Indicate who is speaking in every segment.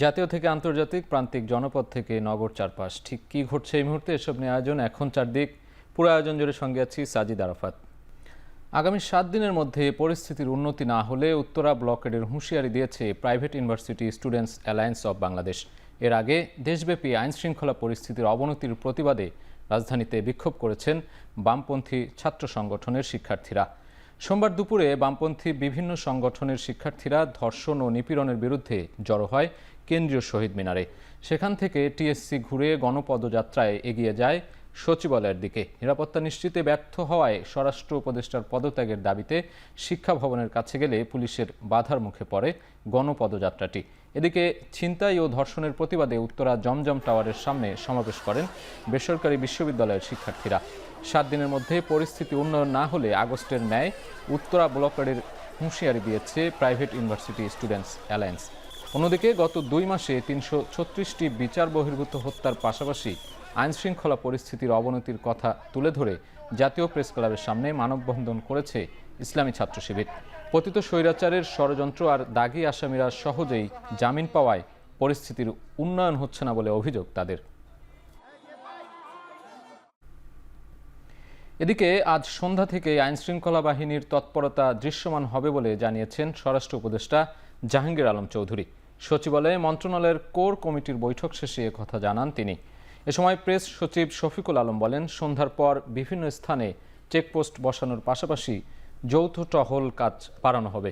Speaker 1: জাতীয় থেকে আন্তর্জাতিক, প্রান্তিক, জনপদ থেকে নগর চারপাশ, ঠিক কি ঘটছে এই মুহূর্তে এসব নিয়ে আয়োজন এখন চারদিক। পুরো আয়োজন জুড়ে সঙ্গে আছি সাজিদ আরাফাত। আগামী 7 দিনের মধ্যে পরিস্থিতির উন্নতি না হলে উত্তরা ব্লকেডের হুঁশিয়ারি দিয়েছে private university students alliance of Bangladesh. এর আগে দেশব্যাপী আইনশৃঙ্খলা পরিস্থিতির অবনতির প্রতিবাদে রাজধানীতে বিক্ষোভ করেছেন বামপন্থী ছাত্র সংগঠনের শিক্ষার্থীরা। সোমবার দুপুরে বামপন্থী বিভিন্ন সংগঠনের শিক্ষার্থীরা ধর্ষণ ও নিপীড়নের বিরুদ্ধে জড়ো হয় কেন্দ্রীয় শহীদ মিনারে। সেখান থেকে টিএসসি ঘুরে গণপদযাত্রায় এগিয়ে যায় সচিবালয়ের দিকে। নিরাপত্তা নিশ্চিতে ব্যর্থ হওয়ায় স্বরাষ্ট্র উপদেষ্টার পদত্যাগের দাবিতে শিক্ষা ভবনের কাছে গেলে পুলিশের বাধার মুখে পড়ে গণপদযাত্রাটি। এদিকে ছিনতাই ও ধর্ষণের প্রতিবাদে উত্তরা জমজম টাওয়ারের সামনে সমাবেশ করেন বেসরকারি বিশ্ববিদ্যালয়ের শিক্ষার্থীরা। 7 দিনের মধ্যে পরিস্থিতি উন্নয়ন না হলে আগস্টের ন্যায় উত্তরা ব্লকের হুঁশিয়ারি দিয়েছে প্রাইভেট ইউনিভার্সিটি স্টুডেন্টস অ্যালায়েন্স। অন্যদিকে গত 2 মাসে 336টি বিচার বহির্ভূত হত্যার পাশাপাশি আইনশৃঙ্খলা পরিস্থিতির অবনতির কথা তুলে ধরে জাতীয় প্রেস ক্লাবের সামনে মানববন্ধন করেছে ইসলামী ছাত্র শিবির। পতিত স্বৈরাচারের ষড়যন্ত্র আর দাগী আসামিরা সহজেই জামিন পাওয়ায় পরিস্থিতির উন্নয়ন হচ্ছে না বলে অভিযোগ তাদের। এদিকে আজ সন্ধ্যা থেকে আইনশৃঙ্খলা বাহিনীর তৎপরতা দৃশ্যমান হবে বলে জানিয়েছেন স্বরাষ্ট্র উপদেষ্টা জাহাঙ্গীর আলম চৌধুরী। সচিবালয়ে মন্ত্রণালয়ের কোর কমিটির বৈঠক শেষে কথা জানান তিনি। এ সময় প্রেস সচিব শফিকুল আলম বলেন, সন্ধ্যার পর বিভিন্ন স্থানে চেকপোস্ট বসানোর পাশাপাশি যৌথ টহল কাজ বাড়ানো হবে।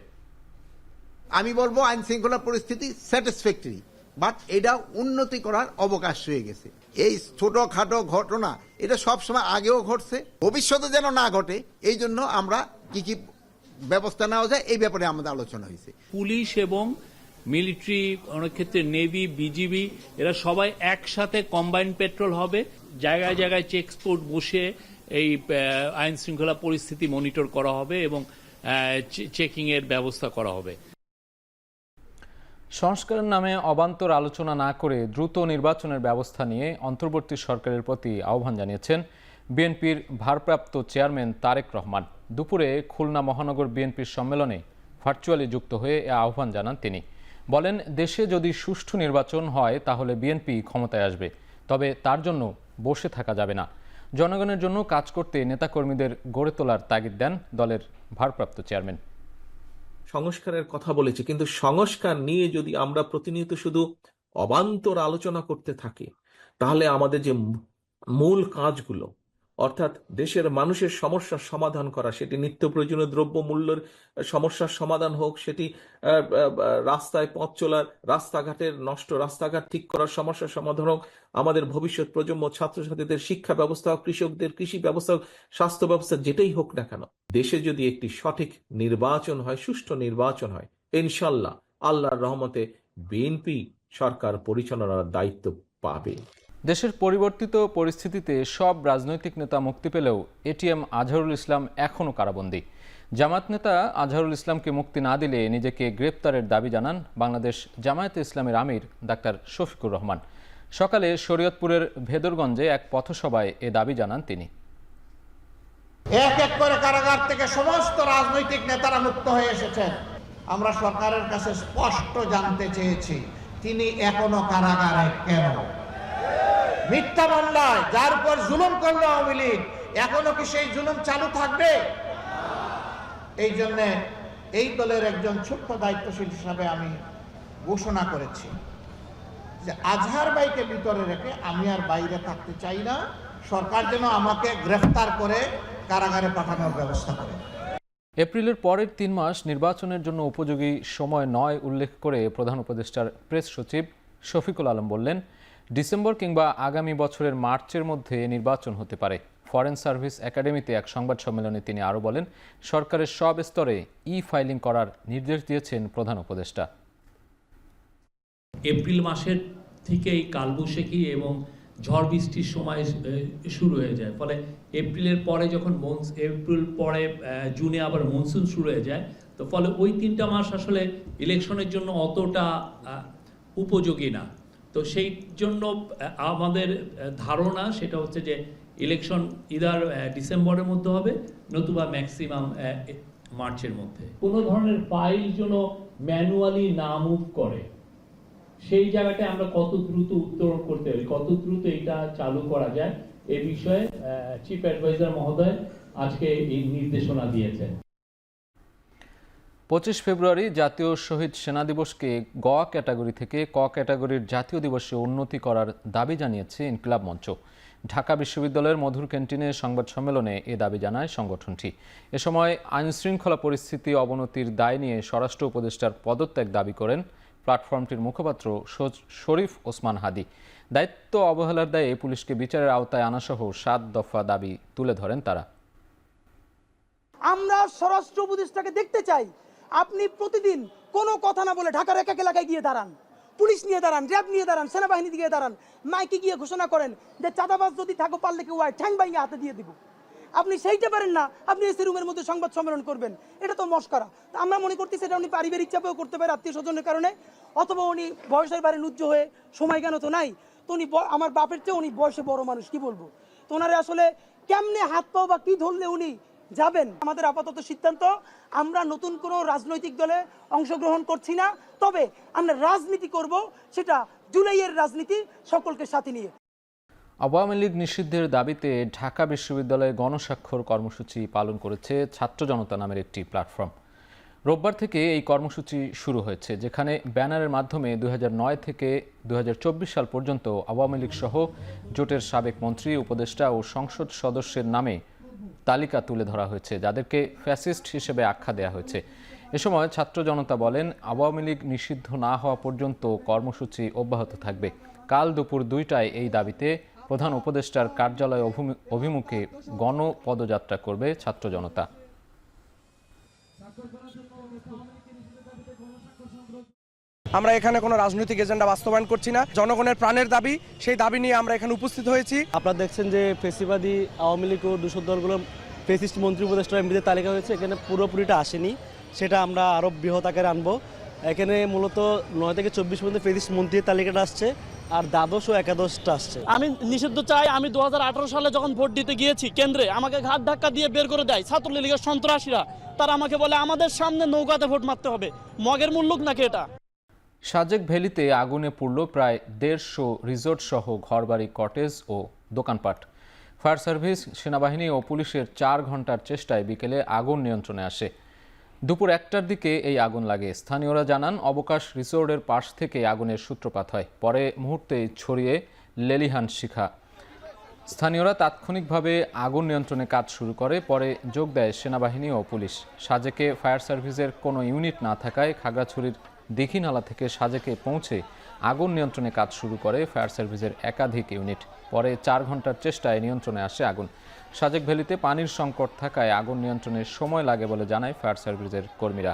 Speaker 2: আমি বলবো আইন শৃঙ্খলা পরিস্থিতি স্যাটিসফ্যাক্টরি, বাট এটা উন্নতি করার অবকাশ রয়ে গেছে। এই ছোটখাটো ঘটনা এটা সবসময় আগেও ঘটছে, ভবিষ্যতে যেন না ঘটে এই জন্য আমরা কি কি ব্যবস্থা নেওয়া যায় এই ব্যাপারে আমাদের আলোচনা হয়েছে।
Speaker 3: পুলিশ এবং মিলিটারি, অনেক ক্ষেত্রে নেভি, বিজিবি, এরা সবাই একসাথে কম্বাইন্ড পেট্রোল হবে। জায়গায় জায়গায় চেকপোস্ট বসে এই আইন শৃঙ্খলা পরিস্থিতি মনিটর করা হবে এবং চেকিং এর ব্যবস্থা করা হবে।
Speaker 1: সংস্কারের নামে অবান্তর আলোচনা না করে দ্রুত নির্বাচনের ব্যবস্থা নিয়ে অন্তর্বর্তী সরকারের প্রতি আহ্বান জানিয়েছেন বিএনপির ভারপ্রাপ্ত চেয়ারম্যান তারেক রহমান। দুপুরে খুলনা মহানগর বিএনপির সম্মেলনে ভার্চুয়ালি যুক্ত হয়ে এ আহ্বান জানান তিনি। বলেন, দেশে যদি সুষ্ঠু নির্বাচন হয় তাহলে বিএনপি ক্ষমতায় আসবে, তবে তার জন্য বসে থাকা যাবে না। জনগণের জন্য কাজ করতে নেতাকর্মীদের গড়ে তোলার তাগিদ দেন দলের ভারপ্রাপ্ত চেয়ারম্যান।
Speaker 4: সংস্কারের কথা বলেছে, কিন্তু সংস্কার নিয়ে যদি আমরা প্রতিনিয়ত শুধু অবান্তর আলোচনা করতে থাকি তাহলে আমাদের যে মূল কাজগুলো, অর্থাৎ দেশের মানুষের সমস্যার সমাধান করা, সেটি নিত্য প্রয়োজনীয় দ্রব্য মূল্যের সমস্যার সমাধান হোক, সেটি রাস্তায় পথ চলার, রাস্তাঘাটের নষ্ট রাস্তাঘাট ঠিক করার সমস্যার সমাধান হোক, আমাদের ভবিষ্যৎ প্রজন্ম ছাত্রছাত্রীদের শিক্ষা ব্যবস্থা হোক, কৃষকদের কৃষি ব্যবস্থা হোক, স্বাস্থ্য ব্যবস্থা, যেটাই হোক না কেন, দেশে যদি একটি সঠিক নির্বাচন হয়, সুষ্ঠু নির্বাচন হয়, ইনশাল্লাহ আল্লাহর রহমতে বিএনপি সরকার পরিচালনার দায়িত্ব পাবে।
Speaker 1: দেশের পরিবর্তিত পরিস্থিতিতে সব রাজনৈতিক নেতা মুক্তি পেলেও এটিএম আজহারুল ইসলাম এখনও কারাবন্দী। জামায়াত নেতা আজহারুল ইসলামকে মুক্তি না দিলে নিজেকে গ্রেপ্তারের দাবি জানান বাংলাদেশ জামায়াতে ইসলামের আমির ডাক্তার শফিকুর রহমান। সকালে শরীয়তপুরের ভেদরগঞ্জে এক পথসভায় এ দাবি জানান তিনি।
Speaker 5: এক এক করে কারাগার থেকে সমস্ত রাজনৈতিক নেতারা মুক্ত হয়ে এসেছেন। আমরা সরকারের কাছে স্পষ্ট জানতে চেয়েছি, তিনি এখনো কারাগারে কেন? মিথ্যা মামলায় যার উপর জুলুম করলো আওয়ামী লীগ, এখনো কি সেই জুলুম চালু থাকবে? এই জন্য এই দলের একজন ছোট্ট দায়িত্বশীল হিসাবে আমি ঘোষণা করেছি যে আজহার ভাইকে ভিতরে রেখে আমি আর বাইরে থাকতে চাই না। সরকার যেন আমাকে গ্রেফতার করে কারাগারে পাঠানোর ব্যবস্থা করে।
Speaker 1: এপ্রিলের পরের 3 মাস নির্বাচনের জন্য উপযোগী সময় নয় উল্লেখ করে প্রধান উপদেষ্টার প্রেস সচিব শফিকুল আলম বললেন, ডিসেম্বর কিংবা আগামী বছরের মার্চের মধ্যে নির্বাচন হতে পারে। ফরেন সার্ভিস একাডেমিতে এক সংবাদ সম্মেলনে তিনি আরও বলেন, সরকারের সব স্তরে ফাইলিং করার নির্দেশ দিয়েছেন প্রধান উপদেষ্টা।
Speaker 3: এপ্রিল মাসের থেকেই কালবৈশাখী এবং ঝড় বৃষ্টির সময় শুরু হয়ে যায়, ফলে এপ্রিলের পরে যখন এপ্রিল পরে জুনে আবার মনসুন শুরু হয়ে যায়, তো ফলে ওই 3টা মাস আসলে ইলেকশনের জন্য অতটা উপযোগী না। তো সেই জন্য আমাদের ধারণা সেটা হচ্ছে যে ইলেকশন ইদার ডিসেম্বরের মধ্যে হবে, নতুবা ম্যাক্সিমাম মার্চের মধ্যে। কোনো ধরনের ফাইল যেন ম্যানুয়ালি না মুভ করে সেই জায়গাটায় আমরা কত দ্রুত উত্তরণ করতে পারি, কত দ্রুত এটা চালু করা যায়, এ বিষয়ে চিফ অ্যাডভাইজার মহোদয় আজকে এই নির্দেশনা দিয়েছেন।
Speaker 1: 25 ফেব্রুয়ারি জাতীয় শহীদ সেনা দিবসকে গ ক্যাটাগরি থেকে ক ক্যাটাগরির জাতীয় দিবসে উন্নতি করার দাবি জানিয়েছে ইনকিলাব মঞ্চ। ঢাকা বিশ্ববিদ্যালয়ের মধুর ক্যান্টিনে সংবাদ সম্মেলনে এ দাবি জানায় সংগঠনটি। এ সময় আইনশৃঙ্খলা পরিস্থিতি অবনতির দায় নিয়ে স্বরাষ্ট্র উপদেষ্টার পদত্যাগ দাবি করেন প্ল্যাটফর্মটির মুখপাত্র শরীফ ওসমান হাদি। দায়িত্ব অবহেলার দায়ে পুলিশকে বিচারের আওতায় আনাসহ 7 দফা দাবি তুলে ধরেন তারা।
Speaker 6: আমরা স্বরাষ্ট্র উপদেষ্টাকে দেখতে চাই আপনি প্রতিদিন কোনো কথা না বলে ঢাকার এক এক এলাকায় গিয়ে দাঁড়ান, পুলিশ নিয়ে দাঁড়ান, র্যাব নিয়ে দাঁড়ান, সেনাবাহিনী দিয়ে দাঁড়ান, মাইকে গিয়ে ঘোষণা করেন যে চাঁদাবাজ যদি থাকো পারলে কেউ ঠ্যাং ভাঙিয়ে হাতে দিয়ে দিব। আপনি সেইটা পারেন না, আপনি এসি রুমের মধ্যে সংবাদ সম্মেলন করবেন, এটা তো মস্করা। আমরা মনে করতেছি এটা উনি পারিবারিক চাপেও করতে পারে, আত্মীয় স্বজনের কারণে, অথবা উনি বয়সের বারে নুজ্জ হয়ে সময় কেন তো নাই, তো উনি আমার বাপের চেয়ে উনি বয়সে বড় মানুষ, কি বলবো, তো ওনারে আসলে কেমনে হাত পাও বা কি ধরলে উনি যাবেন। আমাদের আপাতত সিদ্ধান্ত, আমরা নতুন কোনো রাজনৈতিক দলে অংশগ্রহণ করছি না, তবে আমরা রাজনীতি করব, সেটা জুলাইয়ের রাজনীতি, সকলকে সাথে নিয়ে।
Speaker 1: আওয়ামী লীগ নিষিদ্ধের দাবিতে ঢাকা বিশ্ববিদ্যালয়ে গণস্বাক্ষর কর্মসূচি পালন করেছে ছাত্র জনতা নামের একটি প্ল্যাটফর্ম। রোববার থেকে এই কর্মসূচি শুরু হয়েছে, যেখানে ব্যানারের মাধ্যমে 2009 থেকে 2024 সাল পর্যন্ত আওয়ামী লীগ সহ জোটের সাবেক মন্ত্রী, উপদেষ্টা ও সংসদ সদস্যের নামে তালিকা তুলে ধরা হয়েছে, যাদেরকে ফ্যাসিস্ট হিসেবে আখ্যা দেওয়া হয়েছে। এ সময় ছাত্র জনতা বলেন, আওয়ামী লীগ নিষিদ্ধ না হওয়া পর্যন্ত কর্মসূচি অব্যাহত থাকবে। কাল দুপুর 2টায় এই দাবিতে প্রধান উপদেষ্টার কার্যালয় অভিমুখে গণপদযাত্রা করবে ছাত্র জনতা।
Speaker 7: আমরা এখানে কোনো রাজনৈতিক এজেন্ডা বাস্তবায়ন করছি না, জনগণের প্রাণের দাবি, সেই দাবি নিয়ে আমরা এখানে উপস্থিত হয়েছি।
Speaker 8: আপনারা দেখছেন যে ফেসিবাদী আওয়ামী লীগ ও দূষণ দলগুলো ফেসিস্ট মন্ত্রী উপদেষ্টা এমপিদের তালিকা হয়েছে, এখানে পুরোপুরিটা আসেনি, সেটা আমরা আরও বৃহৎ আকারে আনবো। এখানে মূলত 9 থেকে 24 পর্যন্ত ফেসিস্ট মন্ত্রীর তালিকাটা আসছে, আর দ্বাদশ ও একাদশটা আসছে।
Speaker 9: আমি নিষিদ্ধ চাই। আমি 2018 সালে যখন ভোট দিতে গিয়েছি কেন্দ্রে, আমাকে ঘাট ধাক্কা দিয়ে বের করে দেয় ছাত্রলীগের সন্ত্রাসীরা। তারা আমাকে বলে আমাদের সামনে নৌকাতে ভোট মারতে হবে। মগের মুল্লুক নাকি এটা?
Speaker 1: সাজেক ভ্যালিতে আগুনে পুড়ল প্রায় 150 রিসোর্ট সহ ঘরবাড়ি, কটেজ ও দোকানপাট। ফায়ার সার্ভিস, সেনাবাহিনী ও পুলিশের 4 ঘন্টার চেষ্টায় বিকেলে আগুন নিয়ন্ত্রণে আসে। দুপুর 1টার দিকে এই আগুন লাগে। স্থানীয়রা জানান, অবকাশ রিসোর্টের পাশ থেকে আগুনের সূত্রপাত হয়, পরে মুহূর্তেই ছড়িয়ে লেলিহান শিখা। স্থানীয়রা তাৎক্ষণিকভাবে আগুন নিয়ন্ত্রণে কাজ শুরু করে, পরে যোগ দেয় সেনাবাহিনী ও পুলিশ। সাজেকে ফায়ার সার্ভিসের কোনো ইউনিট না থাকায় খাগড়াছড়ির দীঘিনালা থেকে সাজেকে পৌঁছে আগুন নিয়ন্ত্রণে কাজ শুরু করে ফায়ার সার্ভিসের একাধিক ইউনিট। পরে 4 ঘন্টার চেষ্টায় নিয়ন্ত্রণে আসে আগুন। সাজেক ভ্যালিতে পানির সংকট থাকায় আগুন নিয়ন্ত্রণে সময় লাগে বলে জানায় ফায়ার সার্ভিসের কর্মীরা।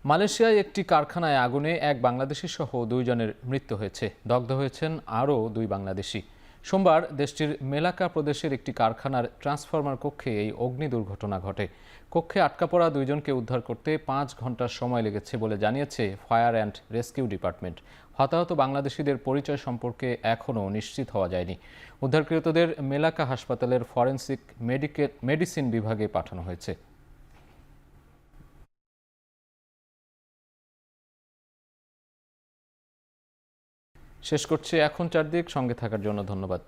Speaker 1: মালয়েশিয়ায় একটি কারখানায় আগুনে এক বাংলাদেশি সহ 2 জনের মৃত্যু হয়েছে। দগ্ধ হয়েছেন আরও 2 বাংলাদেশি। সোমবার দেশটির মেলাকা প্রদেশের একটি কারখানার ট্রান্সফরমার কক্ষে এই অগ্নি দুর্ঘটনা ঘটে। কক্ষে আটকা পড়া 2 জনকে উদ্ধার করতে 5 ঘন্টা সময় লেগেছে বলে জানিয়েছে ফায়ার অ্যান্ড রেস্কিউ ডিপার্টমেন্ট। হতাহত বাংলাদেশিদের পরিচয় সম্পর্কে এখনও নিশ্চিত হওয়া যায়নি। উদ্ধারকৃতদের মেলাকা হাসপাতালের ফরেনসিক মেডিসিন বিভাগে পাঠানো হয়েছে। শেষ করছি এখন চারদিক। সঙ্গে থাকার জন্য ধন্যবাদ।